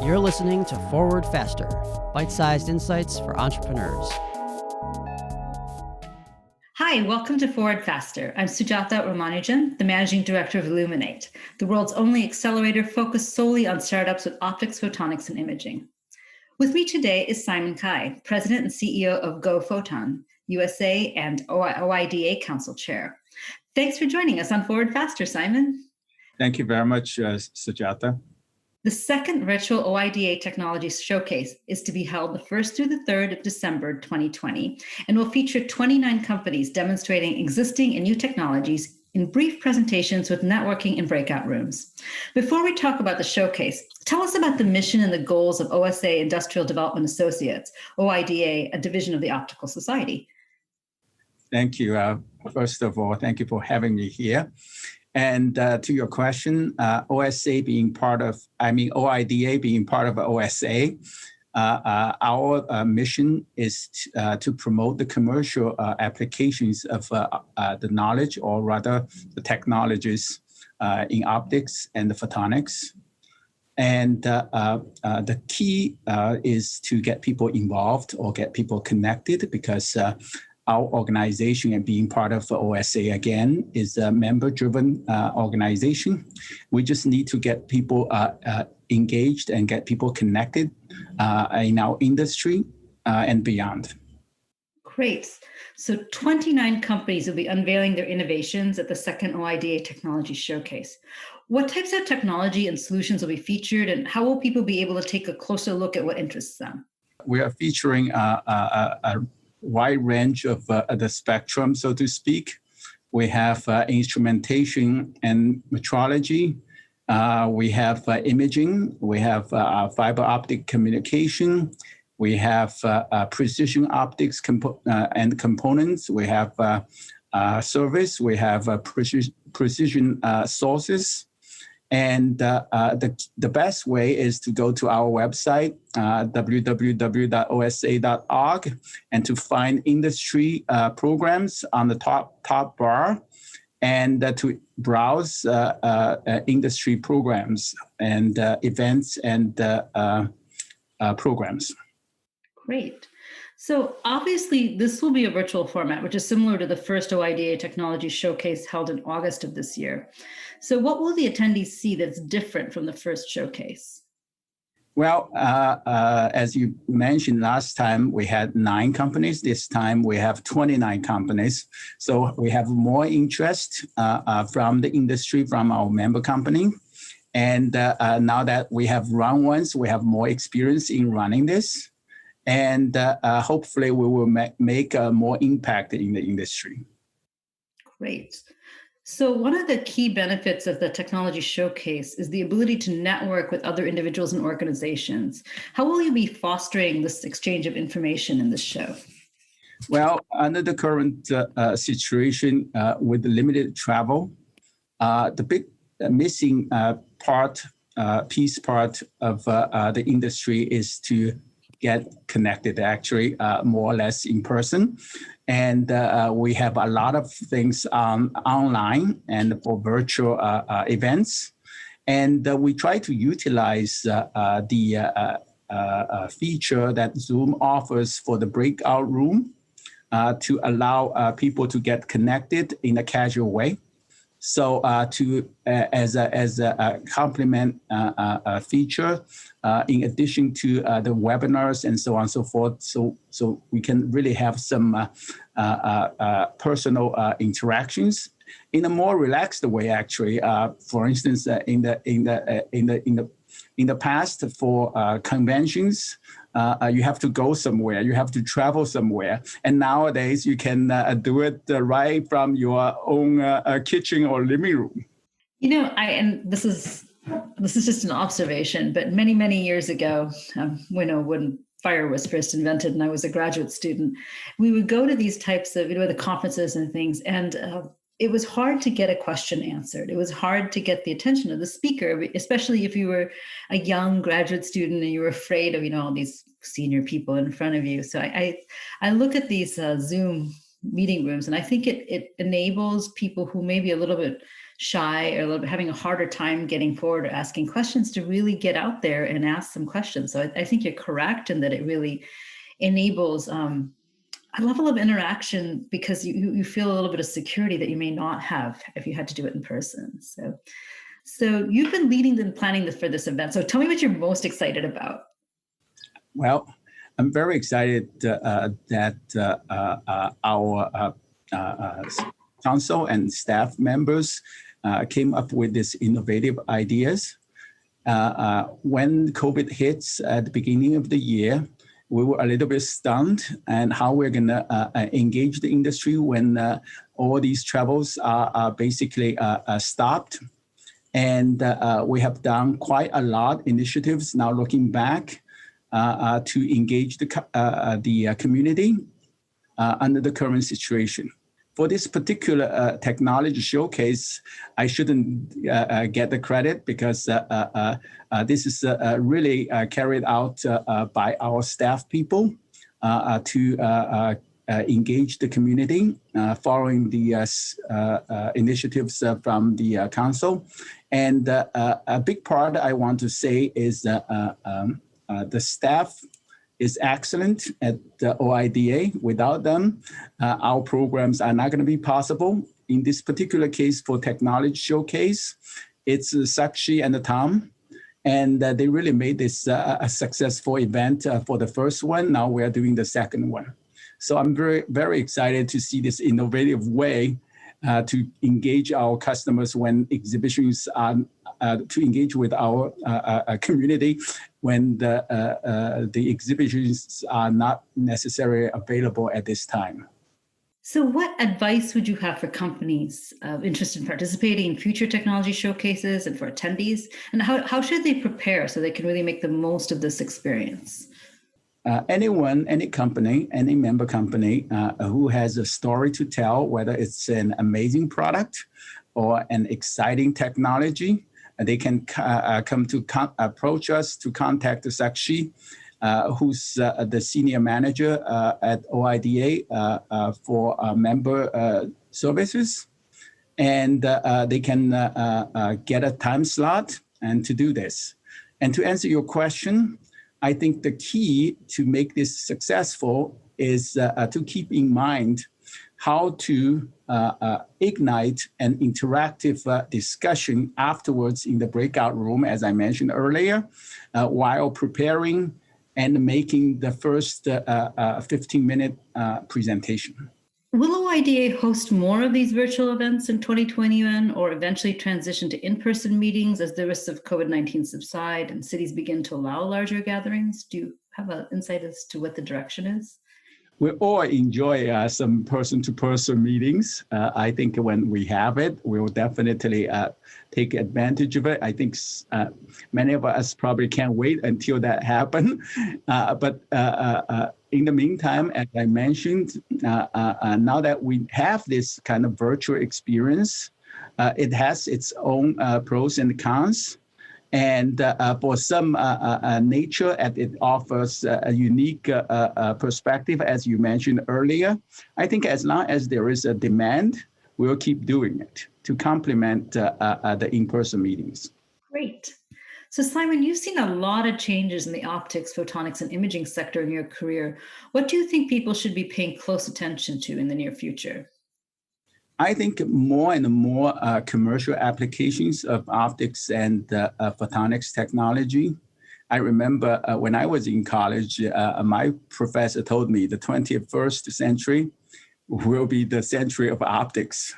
You're listening to Forward Faster, bite-sized insights for entrepreneurs. Hi, welcome to Forward Faster. I'm Sujatha Ramanujan, the Managing Director of Luminate, the world's only accelerator focused solely on startups with optics, photonics, and imaging. With me today is Simin, President and CEO of Foton, USA and OIDA Council Chair. Thanks for joining us on Forward Faster, Simin. Thank you very much, Sujatha. The second virtual OIDA Technology Showcase is to be held the 1st through the 3rd of December 2020 and will feature 29 companies demonstrating existing and new technologies in brief presentations with networking and breakout rooms. Before we talk about the showcase, tell us about the mission and the goals of OSA Industrial Development Associates, OIDA, a division of the Optical Society. Thank you. First of all, thank you for having me here. And to your question, OIDA being part of OSA, our mission is to promote the commercial applications of the knowledge, or rather the technologies in optics and the photonics. And the key is to get people involved or get people connected, because our organization, and being part of OSA again, is a member-driven organization. We just need to get people engaged and get people connected in our industry and beyond. Great. So 29 companies will be unveiling their innovations at the second OIDA Technology Showcase. What types of technology and solutions will be featured, and how will people be able to take a closer look at what interests them? We are featuring a wide range of the spectrum, so to speak. We have instrumentation and metrology. We have imaging. We have fiber optic communication. We have precision optics and components. We have service. We have precision sources. And the best way is to go to our website, www.osa.org, and to find industry programs on the top bar, and to browse industry programs and events and programs. Great. So obviously, this will be a virtual format, which is similar to the first OIDA Technology Showcase held in August of this year. So what will the attendees see that's different from the first showcase? Well, as you mentioned last time, we had 9 companies. This time we have 29 companies. So we have more interest from the industry, from our member company. And now that we have run once, we have more experience in running this. And hopefully we will make more impact in the industry. Great. So one of the key benefits of the Technology Showcase is the ability to network with other individuals and organizations. How will you be fostering this exchange of information in this show? Well, under the current situation with limited travel, the big missing piece part of the industry is to get connected, actually, more or less in person. And we have a lot of things online and for virtual events. And we try to utilize the feature that Zoom offers for the breakout room to allow people to get connected in a casual way. So as a complement feature, in addition to the webinars and so on and so forth, so we can really have some personal interactions in a more relaxed way. Actually, for instance, in the past, for conventions, you have to go somewhere, you have to travel somewhere, and nowadays you can do it right from your own kitchen or living room. You know, and this is just an observation, but many years ago, when fire was first invented and I was a graduate student, we would go to these types of the conferences and things, and it was hard to get a question answered. It was hard to get the attention of the speaker, especially if you were a young graduate student and you were afraid of, all these senior people in front of you. So I look at these Zoom meeting rooms, and I think it enables people who may be a little bit shy or a little bit having a harder time getting forward or asking questions to really get out there and ask some questions. So I think you're correct in that it really enables a level of interaction because you feel a little bit of security that you may not have if you had to do it in person. So you've been leading and planning for this event. So tell me what you're most excited about. Well, I'm very excited that our council and staff members came up with these innovative ideas. When COVID hits at the beginning of the year, we were a little bit stunned and how we're going to engage the industry when all these travels are basically stopped. And we have done quite a lot of initiatives now looking back to engage the community under the current situation. For this particular technology showcase, I shouldn't get the credit because this is really carried out by our staff people to engage the community following the initiatives from the council. And a big part I want to say is the staff is excellent at the OIDA. Without them, our programs are not going to be possible. In this particular case for Technology Showcase, it's Sakshi and Tom, and they really made this a successful event for the first one. Now we're doing the second one. So I'm very, very excited to see this innovative way to engage our customers when exhibitions are, to engage with our community when the exhibitions are not necessarily available at this time. So what advice would you have for companies interested in participating in future technology showcases and for attendees? And how should they prepare so they can really make the most of this experience? Anyone, any company, any member company who has a story to tell, whether it's an amazing product or an exciting technology, they can come to approach us to contact Sakshi, who's the senior manager at OIDA for member services. And they can get a time slot and to do this. And to answer your question, I think the key to make this successful is to keep in mind how to ignite an interactive discussion afterwards in the breakout room, as I mentioned earlier, while preparing and making the first 15-minute presentation. Will OIDA host more of these virtual events in 2021 or eventually transition to in-person meetings as the risks of COVID-19 subside and cities begin to allow larger gatherings? Do you have an insight as to what the direction is? We all enjoy some person-to-person meetings. I think when we have it, we will definitely take advantage of it. I think many of us probably can't wait until that happens. But in the meantime, as I mentioned, now that we have this kind of virtual experience, it has its own pros and cons. And for some nature, it offers a unique perspective, as you mentioned earlier. I think as long as there is a demand, we'll keep doing it to complement the in-person meetings. Great. So Simon, you've seen a lot of changes in the optics, photonics, and imaging sector in your career. What do you think people should be paying close attention to in the near future? I think more and more commercial applications of optics and photonics technology. I remember when I was in college, my professor told me the 21st century will be the century of optics.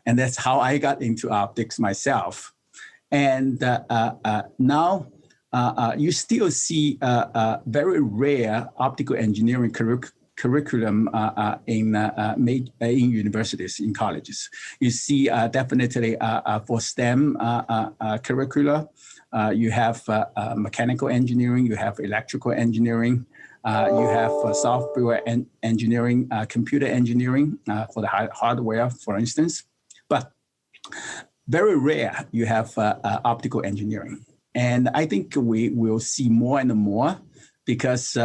And that's how I got into optics myself. And now you still see very rare optical engineering curriculum in universities, in colleges. You see definitely for STEM curricula, you have mechanical engineering, you have electrical engineering, you have software engineering, computer engineering for the hardware, for instance. But very rare, you have optical engineering. And I think we will see more and more because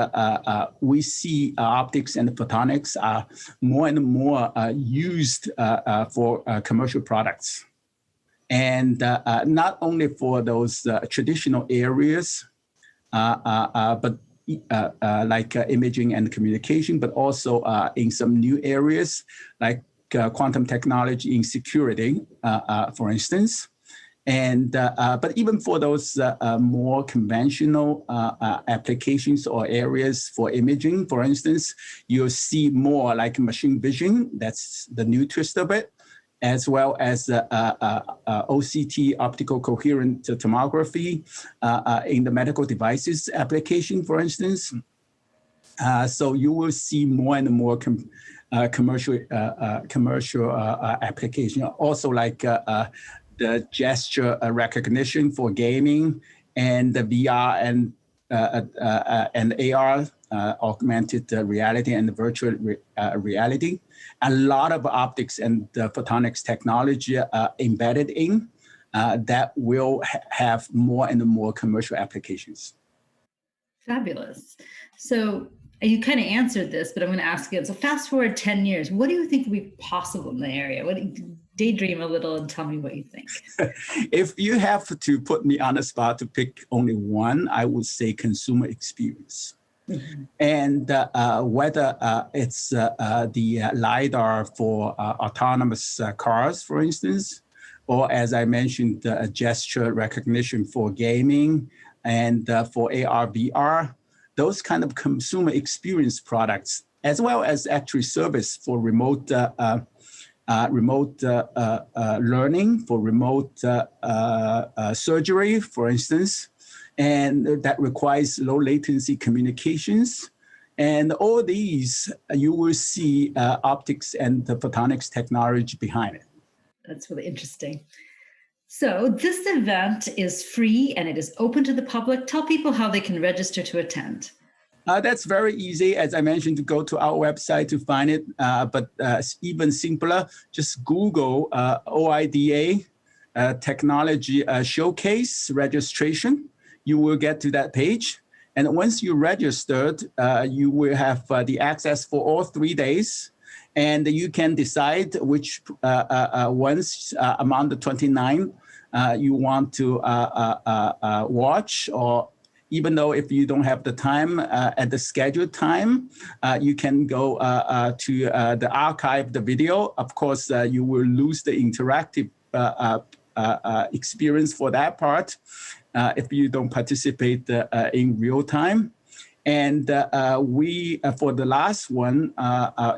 we see optics and photonics are more and more used for commercial products. And not only for those traditional areas, but like imaging and communication, but also in some new areas like quantum technology in security, for instance. And but even for those more conventional applications or areas for imaging, for instance, you'll see more like machine vision. That's the new twist of it, as well as OCT, optical coherent tomography, in the medical devices application, for instance. So you will see more and more commercial application. Also, like the gesture recognition for gaming, and the VR and AR, augmented reality and virtual reality. A lot of optics and photonics technology embedded in that will have more and more commercial applications. Fabulous. So you kind of answered this, but I'm going to ask again. So fast forward 10 years, what do you think will be possible in the area? Daydream a little and tell me what you think. If you have to put me on the spot to pick only one, I would say consumer experience. Mm-hmm. And whether it's the LiDAR for autonomous cars, for instance, or as I mentioned, gesture recognition for gaming and for AR, VR, those kind of consumer experience products, as well as actually service for remote learning, for remote surgery, for instance, and that requires low latency communications. And all these, you will see optics and the photonics technology behind it. That's really interesting. So this event is free and it is open to the public. Tell people how they can register to attend. That's very easy, as I mentioned, to go to our website to find it. But even simpler, just Google OIDA Technology Showcase registration. You will get to that page. And once you registered, you will have the access for all 3 days. And you can decide which ones among the 29 you want to watch, or even though if you don't have the time at the scheduled time, you can go to the archive, the video. Of course, you will lose the interactive experience for that part if you don't participate in real time. And we, for the last one,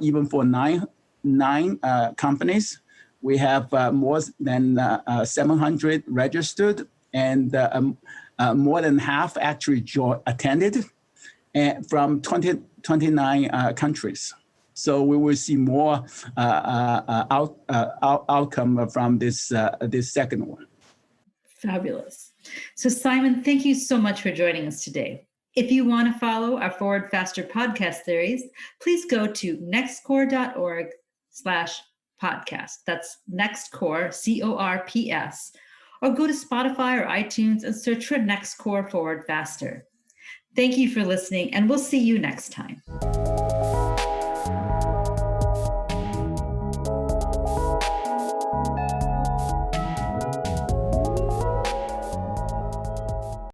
even for nine companies, we have more than 700 registered, and more than half actually attended, and from 29 countries. So we will see more outcome from this second one. Fabulous. So Simon, thank you so much for joining us today. If you want to follow our Forward Faster podcast series, please go to nextcore.org/podcast. That's Nextcore, CORPS, or go to Spotify or iTunes and search for Nextcore Forward Faster. Thank you for listening, and we'll see you next time.